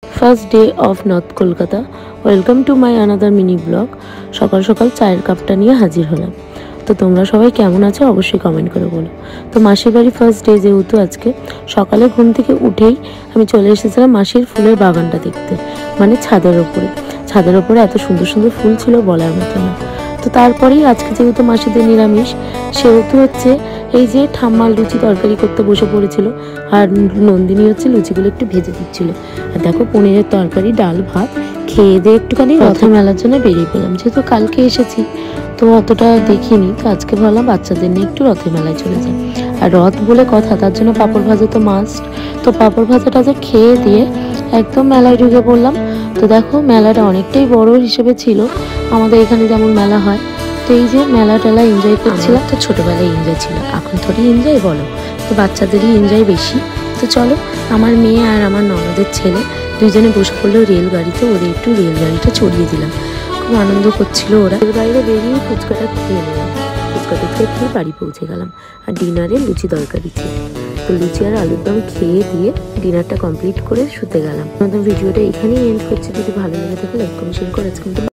First day of north Kolkata. Welcome to my another mini blog. সকাল সকাল চায়ের কাপটা নিয়ে হাজির হলাম। তো তোমরা সবাই কেমন আছো অবশ্যই কমেন্ট করে বলো। তো মাসির বাড়ি ফার্স্ট ডে যেহেতু আজকে সকালে ঘুম থেকে উঠেই আমি চলে এসেছিলাম মাসির ফুলের বাগানটা দেখতে, মানে ছাদের ওপরে এত সুন্দর সুন্দর ফুল ছিল বলার মতো না। তো তারপরেই আজকে যেহেতু মাসিদের নিরামিষ, সেহেতু হচ্ছে এই যে ঠাম্মার লুচি তরকারি করতে বসে পড়েছিল, আর নন্দিনী হচ্ছে লুচিগুলো একটু ভেজে দিচ্ছিল। আর দেখো পনিরের তরকারি, ডাল, ভাত খেয়ে দিয়ে একটুখানি রথের মেলার জন্য বেরিয়ে পেলাম। যেহেতু কালকে এসেছি তো অতটা দেখিনি, তো আজকে ভাবলাম বাচ্চাদের নিয়ে একটু রথের মেলায় চলে যাই। আর রথ বলে কথা, তার জন্য পাঁপড় ভাজা তো মাস্ট। তো পাঁপড় ভাজাটা খেয়ে দিয়ে একদম মেলায় ঢুকে পড়লাম। তো দেখো মেলাটা অনেকটাই বড় হিসেবে ছিল, আমাদের এখানে যেমন মেলা হয়। তো এই যে মেলা টেলা এনজয় করছিলাম। তো ছোটোবেলায় এনজয় ছিল, এখন থোড়ি এনজয় বলো, তো বাচ্চাদেরই এনজয় বেশি। তো চলো, আমার মেয়ে আর আমার ননদের ছেলে দুইজনে বসে পড়লো রেলগাড়িতে, ওদের একটু রেলগাড়িটা চড়িয়ে দিলাম। খুব আনন্দ করছিল ওরা। এর বাইরে বেরিয়ে ফুচকাটা খেয়ে নিলাম, ফুচকাটা খেয়ে বাড়ি পৌঁছে গেলাম। আর ডিনারে লুচি তরকারি ছিল, তো লুচি আর আলুর দম খেয়ে দিয়ে ডিনারটা কমপ্লিট করে শুতে গেলাম। আমাদের ভিডিওটা এখানেই এন্ড করছি। যদি ভালো লেগে থাকে লাইক কমেন্ট শেয়ার করে আজকে